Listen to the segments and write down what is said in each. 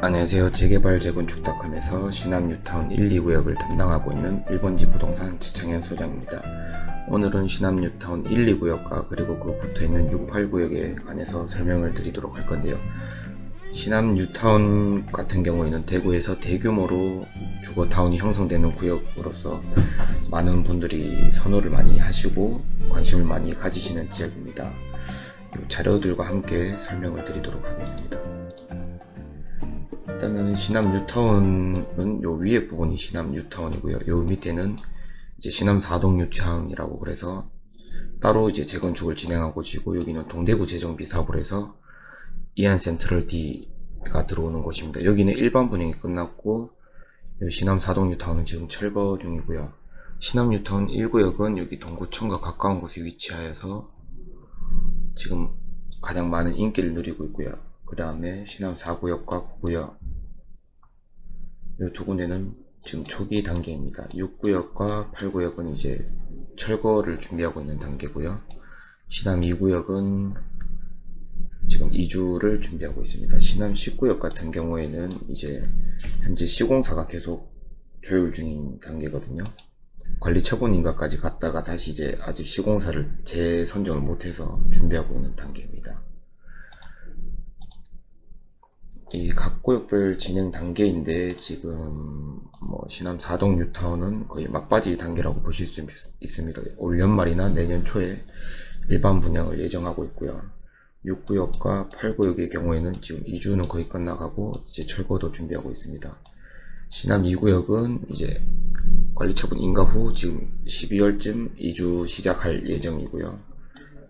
안녕하세요. 재개발 재건축닷컴에서 신암 뉴타운 1, 2구역을 담당하고 있는 1번지 부동산 지창현 소장입니다. 오늘은 신암 뉴타운 1, 2구역과 그리고 그 붙어있는 6, 8구역에 관해서 설명을 드리도록 할 건데요. 신암 뉴타운 같은 경우에는 대구에서 대규모로 주거타운이 형성되는 구역으로서 많은 분들이 선호를 많이 하시고 관심을 많이 가지시는 지역입니다. 자료들과 함께 설명을 드리도록 하겠습니다. 일단은 신암 뉴타운은 요 위에 부분이 신암 뉴타운이고요. 요 밑에는 이제 신암 4동 뉴타운이라고 그래서 따로 이제 재건축을 진행하고 있고, 여기는 동대구 재정비 사업을 해서 이안 센트럴 D가 들어오는 곳입니다. 여기는 일반 분양이 끝났고, 요 신암 4동 뉴타운은 지금 철거 중이고요. 신암 뉴타운 1구역은 여기 동구청과 가까운 곳에 위치하여서 지금 가장 많은 인기를 누리고 있고요. 그 다음에 신암 4구역과 9구역, 이 두 군데는 지금 초기 단계입니다. 6구역과 8구역은 이제 철거를 준비하고 있는 단계고요. 신암 2구역은 지금 이주를 준비하고 있습니다. 신암 10구역 같은 경우에는 이제 현재 시공사가 계속 조율 중인 단계거든요. 관리처분인가까지 갔다가 다시 이제 아직 시공사를 재선정을 못해서 준비하고 있는 단계입니다. 이 각 구역별 진행 단계인데, 지금 신암 4동 뉴타운은 거의 막바지 단계라고 보실 수 있습니다. 올 연말이나 내년 초에 일반 분양을 예정하고 있고요. 6구역과 8구역의 경우에는 지금 이주는 거의 끝나가고 이제 철거도 준비하고 있습니다. 신암 2구역은 이제 관리처분 인가 후 지금 12월쯤 이주 시작할 예정이고요.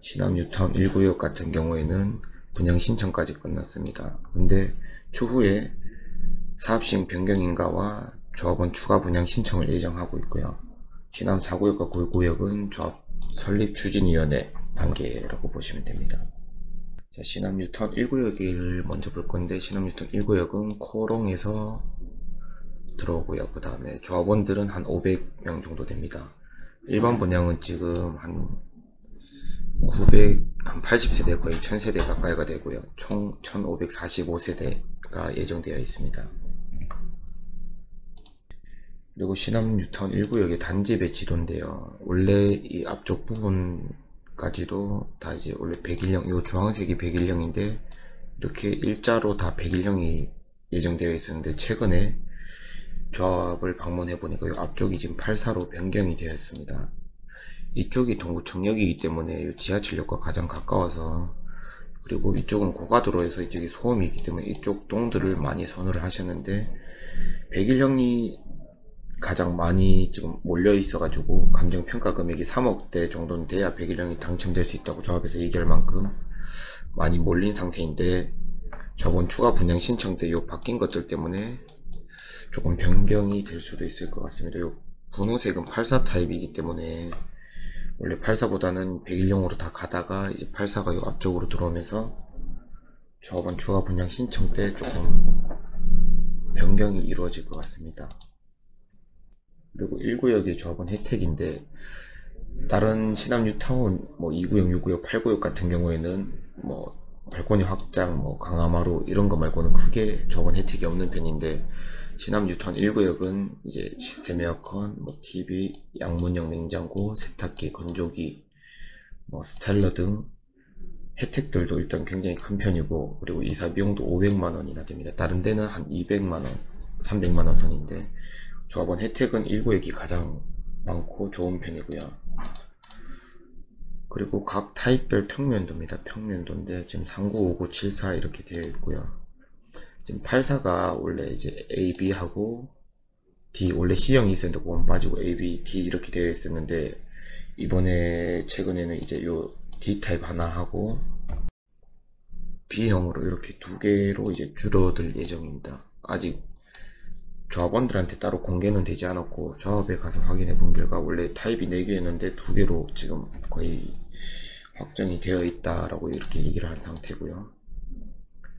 신암 뉴타운 1구역 같은 경우에는 분양 신청까지 끝났습니다. 근데 추후에 사업시행 변경 인가와 조합원 추가 분양 신청을 예정하고 있고요. 신암 4구역과 9구역은 조합 설립 추진위원회 단계라고 보시면 됩니다. 자, 신암 뉴타운 1구역을 먼저 볼 건데, 신암 뉴타운 1구역은 코롱에서 들어오고요. 그 다음에 조합원들은 한 500명 정도 됩니다. 일반 분양은 지금 한 80세대 거의 1000세대 가까이가 되고요. 총 1545세대가 예정되어 있습니다. 그리고 신암 뉴타운 1구역의 단지 배치도인데요. 원래 이 앞쪽 부분까지도 다 이제 원래 101형, 이 주황색이 101형인데 이렇게 일자로 다 101형이 예정되어 있었는데, 최근에 조합을 방문해 보니까 이 앞쪽이 지금 84로 변경이 되어 있습니다. 이쪽이 동구청역이기 때문에 지하철역과 가장 가까워서, 그리고 이쪽은 고가도로에서 이쪽이 소음이 있기 때문에 이쪽 동들을 많이 선호를 하셨는데, 101형이 가장 많이 지금 몰려 있어 가지고 감정평가 금액이 3억대 정도는 돼야 101형이 당첨될 수 있다고 조합에서 얘기할 만큼 많이 몰린 상태인데, 저번 추가 분양 신청 때 요 바뀐 것들 때문에 조금 변경이 될 수도 있을 것 같습니다. 요 분홍색은 84 타입이기 때문에 원래 84보다는 101형으로 다 가다가 이제 84가 요 앞쪽으로 들어오면서 저번 추가 분양 신청 때 조금 변경이 이루어질 것 같습니다. 그리고 1구역의 조합원 혜택인데, 다른 신암 뉴타운 2구역, 6구역, 8구역 같은 경우에는 발코니 확장, 강화마루 이런 거 말고는 크게 조합원 혜택이 없는 편인데, 신암 뉴타운 1구역은 이제 시스템 에어컨, TV, 양문형 냉장고, 세탁기, 건조기, 스타일러 등 혜택들도 일단 굉장히 큰 편이고, 그리고 이사 비용도 500만원이나 됩니다. 다른 데는 한 200만원, 300만원 선인데 조합원 혜택은 1구역이 가장 많고 좋은 편이고요. 그리고 각 타입별 평면도입니다. 평면도인데 지금 39, 59, 74 이렇게 되어 있고요. 지금 84가 원래 이제 A, B하고 D, 원래 C형이 있었는데 그건 빠지고 A, B, D 이렇게 되어 있었는데, 이번에 최근에는 이제 요 D 타입 하나 하고 B형으로 이렇게 두 개로 이제 줄어들 예정입니다. 아직 조합원들한테 따로 공개는 되지 않았고, 조합에 가서 확인해 본 결과 원래 타입이 4개였는데 2개로 지금 거의 확정이 되어 있다라고 이렇게 얘기를 한 상태고요.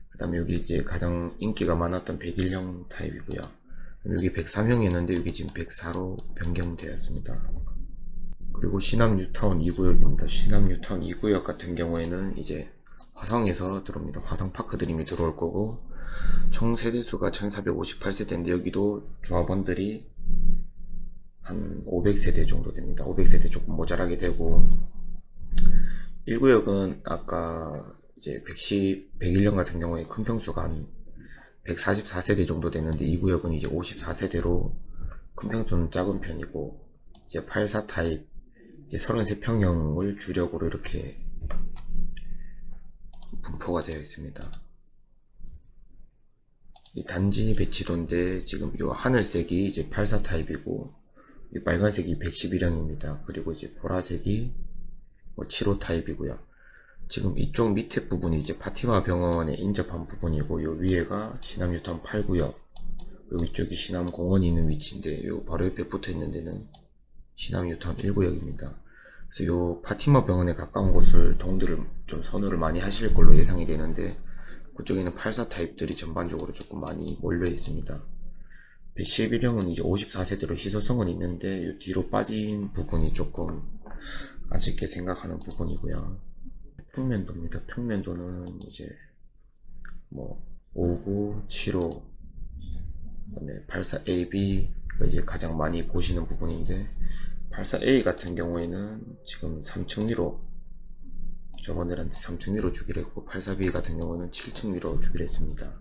그 다음에 여기 이제 가장 인기가 많았던 101형 타입이고요. 여기 103형이었는데 여기 지금 104로 변경되었습니다. 그리고 신암 뉴타운 2구역입니다. 신암 뉴타운 2구역 같은 경우에는 이제 화성에서 들어옵니다. 화성 파크드림이 들어올 거고, 총 세대수가 1458세대인데 여기도 조합원들이 한 500세대 정도 됩니다. 500세대 조금 모자라게 되고, 1구역은 아까 이제 101년 같은 경우에 큰 평수가 한 144세대 정도 되는데, 2구역은 이제 54세대로 큰 평수는 작은 편이고, 이제 84 타입 이제 33평형을 주력으로 이렇게 분포가 되어 있습니다. 이 단지 배치도인데 지금 이 하늘색이 이제 84 타입이고, 이 빨간색이 111형입니다. 그리고 이제 보라색이 75 타입이고요. 지금 이쪽 밑에 부분이 이제 파티마 병원에 인접한 부분이고, 요 위에가 신암뉴타운 8구역, 요 위쪽이 신암공원이 있는 위치인데, 요 바로 옆에 붙어 있는 데는 신암뉴타운 1구역입니다. 그래서 요 파티마 병원에 가까운 곳을 동들을 좀 선호를 많이 하실 걸로 예상이 되는데, 그쪽에는 84 타입들이 전반적으로 조금 많이 몰려 있습니다. 111형은 이제 54세대로 희소성은 있는데, 요 뒤로 빠진 부분이 조금 아쉽게 생각하는 부분이고요. 평면도입니다. 평면도는 이제 뭐 59, 75, 그다음에 84AB가 이제 가장 많이 보시는 부분인데, 84A 같은 경우에는 지금 3층미로 저번들한테 3층미로 주기로 했고, 84B 같은 경우는 7층미로 주기로 했습니다.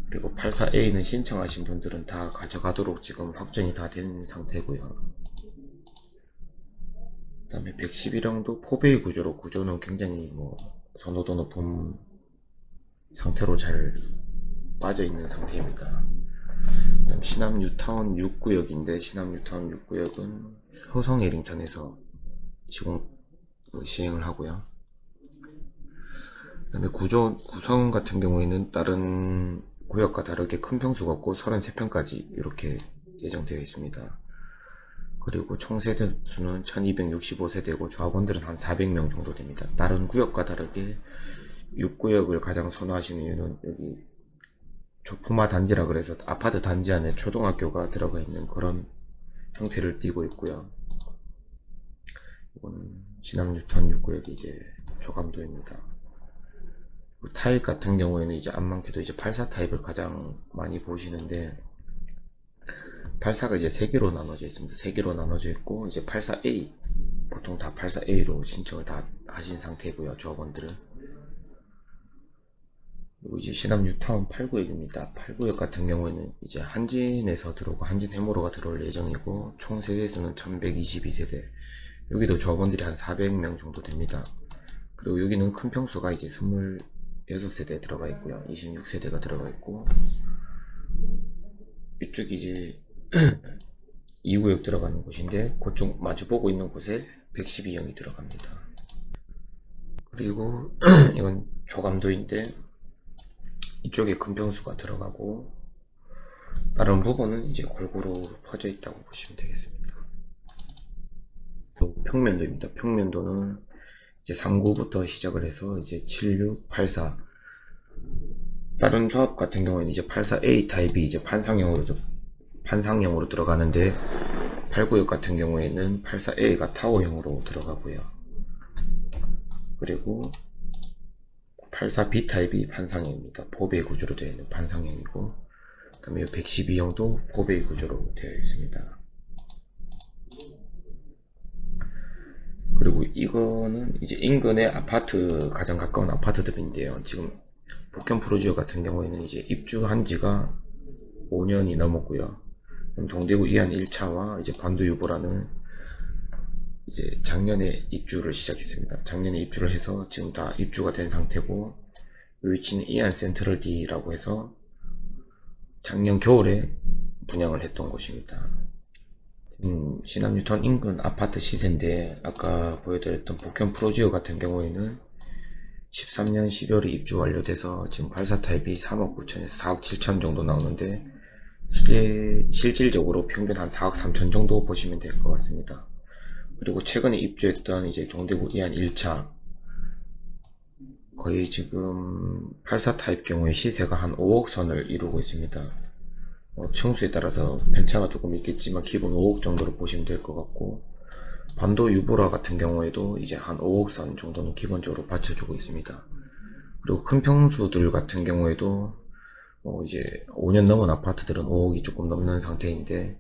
그리고 84A는 신청하신 분들은 다 가져가도록 지금 확정이 다 된 상태고요. 그 다음에 111형도 포베이 구조로, 구조는 굉장히 뭐 선호도 높은 상태로 잘 빠져 있는 상태입니다. 그다음 신암뉴타운 6구역인데, 신암뉴타운 6구역은 효성 에링턴에서 시행을 하고요. 그 다음에 구성 같은 경우에는 다른 구역과 다르게 큰 평수가 없고 33평까지 이렇게 예정되어 있습니다. 그리고 총 세대수는 1265세대고 조합원들은 한 400명 정도 됩니다. 다른 구역과 다르게 6구역을 가장 선호하시는 이유는 여기 조품화 단지라 그래서 아파트 단지 안에 초등학교가 들어가 있는 그런 형태를 띠고 있고요. 이거는 신암뉴타운 6구역이 이제 조감도입니다. 타입 같은 경우에는 이제 안 많게도 이제 84 타입을 가장 많이 보시는데, 84가 이제 3개로 나눠져 있습니다. 3개로 나눠져 있고, 이제 84A, 보통 다 84A로 신청을 다 하신 상태고요, 조합원들은. 그리고 이제 신암뉴타운 8구역입니다. 8구역 같은 경우에는 이제 한진에서 들어오고 한진 해모로가 들어올 예정이고, 총 세대수는 1122세대. 여기도 조합원들이 한 400명 정도 됩니다. 그리고 여기는 큰 평수가 이제 26세대 들어가 있고요, 26세대가 들어가 있고, 이쪽이 이제 2구역 들어가는 곳인데, 그쪽 마주보고 있는 곳에 112형이 들어갑니다. 그리고 이건 조감도인데, 이쪽에 큰 평수가 들어가고, 다른 부분은 이제 골고루 퍼져 있다고 보시면 되겠습니다. 또 평면도입니다. 평면도는 이제 39부터 시작을 해서 이제 76, 84. 다른 조합 같은 경우에는 이제 84A 타입이 이제 판상형으로 들어가는데, 8구역 같은 경우에는 84A가 타워형으로 들어가고요. 그리고 84B 타입이 판상형입니다. 포베이 구조로 되어 있는 판상형이고, 그 다음에 112형도 포베이 구조로 되어 있습니다. 그리고 이거는 이제 인근의 아파트, 가장 가까운 아파트들인데요. 지금 복현 프로지오 같은 경우에는 이제 입주한 지가 5년이 넘었고요. 동대구 이안 1차와 이제 반도유보라는 이제 작년에 입주를 시작했습니다. 작년에 입주를 해서 지금 다 입주가 된 상태고, 이 위치는 이안 센트럴 D라고 해서 작년 겨울에 분양을 했던 곳입니다. 신암뉴타운 인근 아파트 시세인데, 아까 보여드렸던 복현 프로지오 같은 경우에는 13년 12월에 입주 완료돼서 지금 84 타입이 3억 9천에서 4억 7천 정도 나오는데, 실질적으로 평균 한 4억 3천 정도 보시면 될 것 같습니다. 그리고 최근에 입주했던 이제 동대구 이안 1차, 거의 지금 84 타입 경우에 시세가 한 5억 선을 이루고 있습니다. 층수에 따라서 편차가 조금 있겠지만 기본 5억 정도로 보시면 될 것 같고, 반도 유보라 같은 경우에도 이제 한 5억 선 정도는 기본적으로 받쳐주고 있습니다. 그리고 큰 평수들 같은 경우에도 이제 5년 넘은 아파트들은 5억이 조금 넘는 상태인데,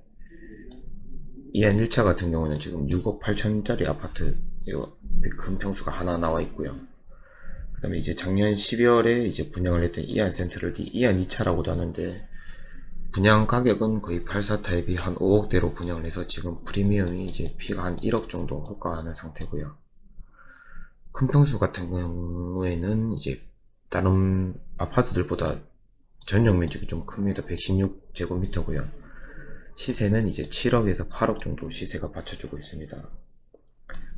이안 1차 같은 경우는 지금 6억 8천짜리 아파트, 이거 큰 평수가 하나 나와 있고요. 그 다음에 이제 작년 12월에 이제 분양을 했던 이안 센트럴 D 이안 2차라고도 하는데, 분양 가격은 거의 84 타입이 한 5억대로 분양을 해서 지금 프리미엄이 이제 피가 한 1억 정도 호가하는 상태고요. 큰 평수 같은 경우에는 이제 다른 아파트들보다 전용 면적이 좀 큽니다. 116제곱미터고요. 시세는 이제 7억에서 8억 정도 시세가 받쳐주고 있습니다.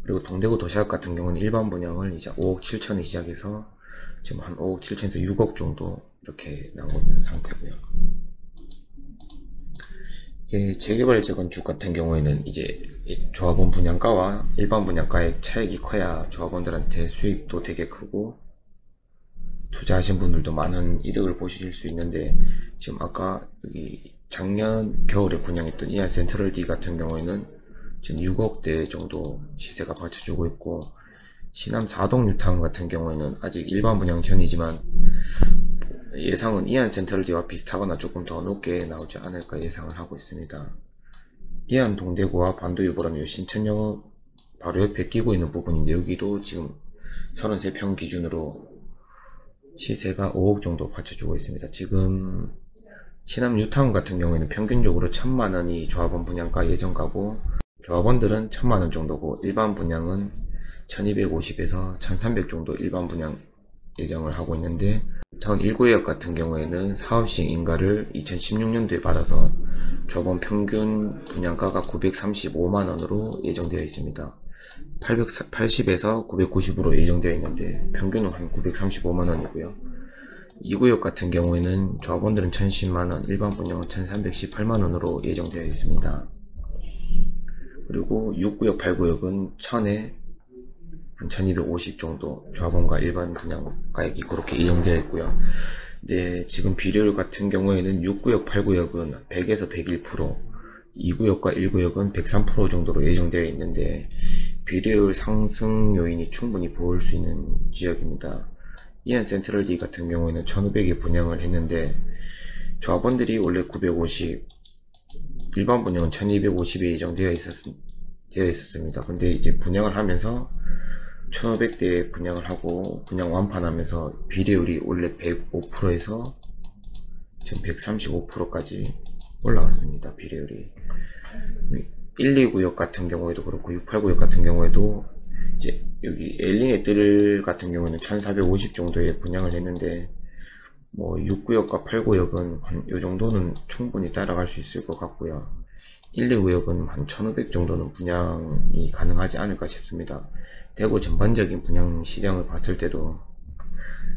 그리고 동대구 도시락 같은 경우는 일반 분양을 이제 5억 7천에 시작해서 지금 한 5억 7천에서 6억 정도 이렇게 나오고 있는 상태고요. 재개발 재건축 같은 경우에는 이제 조합원 분양가와 일반 분양가의 차익이 커야 조합원들한테 수익도 되게 크고 투자하신 분들도 많은 이득을 보실 수 있는데, 지금 아까 여기 작년 겨울에 분양했던 이안 센트럴 D 같은 경우에는 지금 6억대 정도 시세가 받쳐주고 있고, 시남 4동 뉴타운 같은 경우에는 아직 일반 분양 전이지만 예상은 이안 센트럴 D와 비슷하거나 조금 더 높게 나오지 않을까 예상을 하고 있습니다. 이안 동대구와 반도유보라는 요 신천역 바로 옆에 끼고 있는 부분인데, 여기도 지금 33평 기준으로 시세가 5억 정도 받쳐주고 있습니다. 지금 시남 뉴타운 같은 경우에는 평균적으로 1000만원이 조합원 분양가 예정가고, 조합원들은 1000만원 정도고, 일반 분양은 1250에서 1300 정도 일반 분양 예정을 하고 있는데, 뉴타운 1구역 같은 경우에는 사업시행 인가를 2016년도에 받아서 조합원 평균 분양가가 935만원으로 예정되어 있습니다. 880에서 990으로 예정되어 있는데 평균은 한 935만원이고요. 2구역 같은 경우에는 조합원들은 1010만원, 일반 분양은 1318만원으로 예정되어 있습니다. 그리고 6구역, 8구역은 1000에 한 1250 정도 조합원과 일반 분양 가액이 그렇게 예정되어 있고요. 네, 지금 비료율 같은 경우에는 6구역, 8구역은 100에서 101%, 2구역과 1구역은 103% 정도로 예정되어 있는데, 비료율 상승 요인이 충분히 보일 수 있는 지역입니다. 이안 센트럴 D 같은 경우에는 1500에 분양을 했는데, 조합원들이 원래 950, 일반 분양은 1250에 예정되어 있었습니다. 근데 이제 분양을 하면서 1500대 분양을 하고 분양 완판하면서 비례율이 원래 105%에서 지금 135%까지 올라갔습니다. 비례율이 1, 2구역 같은 경우에도 그렇고 6, 8구역 같은 경우에도 이제 여기 엘링의 뜰 같은 경우는 1450 정도에 분양을 했는데, 뭐 6구역과 8구역은 한 요 정도는 충분히 따라갈 수 있을 것 같고요. 1, 2구역은 한 1500 정도는 분양이 가능하지 않을까 싶습니다. 대구 전반적인 분양 시장을 봤을 때도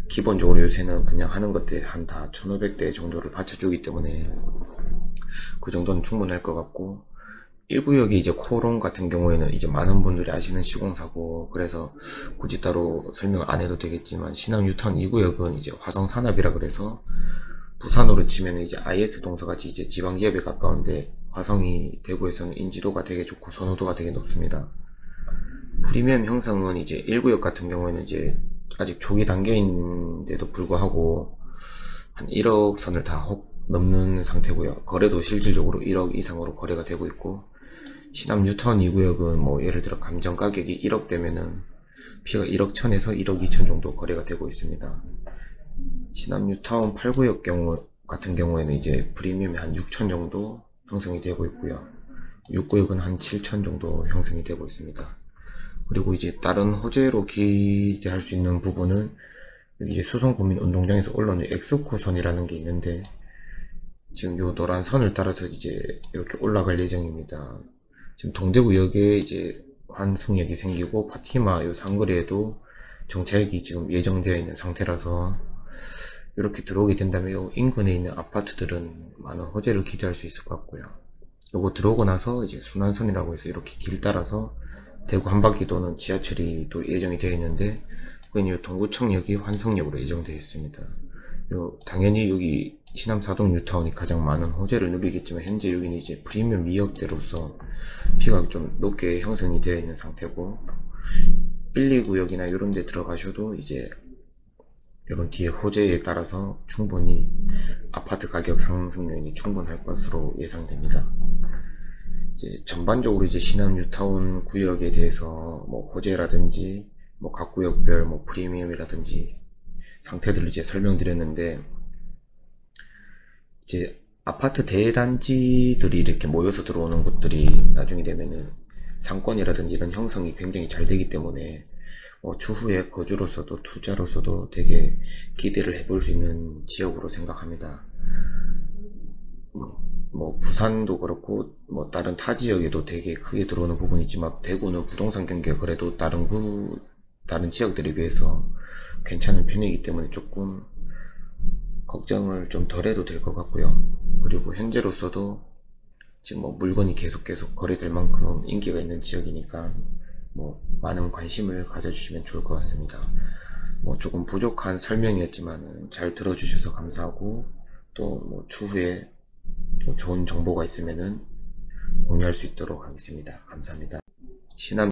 기본적으로 요새는 분양하는 것들 한 다 1500대 정도를 받쳐주기 때문에 그 정도는 충분할 것 같고, 1구역이 이제 코롱 같은 경우에는 이제 많은 분들이 아시는 시공사고, 그래서 굳이 따로 설명을 안 해도 되겠지만, 신항 뉴타운 2구역은 이제 화성산업이라 그래서 부산으로 치면 이제 IS 동서같이 이제 지방기업에 가까운데, 화성이 대구에서는 인지도가 되게 좋고 선호도가 되게 높습니다. 프리미엄 형성은 이제 1구역 같은 경우에는 이제 아직 초기 단계인데도 불구하고 한 1억 선을 다 넘는 상태고요. 거래도 실질적으로 1억 이상으로 거래가 되고 있고, 시남 뉴타운 2구역은 뭐 예를 들어 감정 가격이 1억 되면은 피가 1억 1000에서 1억 2000 정도 거래가 되고 있습니다. 시남 뉴타운 8구역 같은 경우에는 이제 프리미엄이 한 6000 정도 형성이 되고 있고요. 6구역은 한 7000 정도 형성이 되고 있습니다. 그리고 이제 다른 호재로 기대할 수 있는 부분은 이제 수성구민 운동장에서 올라오는 엑스코선이라는 게 있는데, 지금 요 노란 선을 따라서 이제 이렇게 올라갈 예정입니다. 지금 동대구역에 이제 환승역이 생기고 파티마 요 상거리에도 정차역이 지금 예정되어 있는 상태라서, 이렇게 들어오게 된다면 요 인근에 있는 아파트들은 많은 호재를 기대할 수 있을 것 같고요. 요거 들어오고 나서 이제 순환선이라고 해서 이렇게 길 따라서 대구 한바퀴 도는 지하철이 또 예정이 되어 있는데, 그건 요 동구청역이 환승역으로 예정되어 있습니다. 당연히 여기 시남 4동 뉴타운이 가장 많은 호재를 누리겠지만, 현재 여기는 이제 프리미엄 2억대로서 피가 좀 높게 형성이 되어 있는 상태고, 1, 2구역이나 이런 데 들어가셔도 이제 이런 뒤에 호재에 따라서 충분히 아파트 가격 상승 요인이 충분할 것으로 예상됩니다. 이제 전반적으로 이제 신안 뉴타운 구역에 대해서 뭐 호재라든지 뭐 각 구역별 뭐 프리미엄이라든지 상태들을 이제 설명드렸는데, 이제 아파트 대단지들이 이렇게 모여서 들어오는 곳들이 나중에 되면은 상권이라든지 이런 형성이 굉장히 잘 되기 때문에 추후에 거주로서도 투자로서도 되게 기대를 해볼 수 있는 지역으로 생각합니다. 뭐 부산도 그렇고 뭐 다른 타 지역에도 되게 크게 들어오는 부분이 있지만, 대구는 부동산 경기가 그래도 다른 지역들에 비해서 괜찮은 편이기 때문에 조금 걱정을 좀 덜 해도 될 것 같고요. 그리고 현재로서도 지금 뭐 물건이 계속 거래될 만큼 인기가 있는 지역이니까 뭐 많은 관심을 가져주시면 좋을 것 같습니다. 뭐 조금 부족한 설명이었지만 잘 들어주셔서 감사하고, 또 뭐 추후에 또 좋은 정보가 있으면은 공유할 수 있도록 하겠습니다. 감사합니다. 신한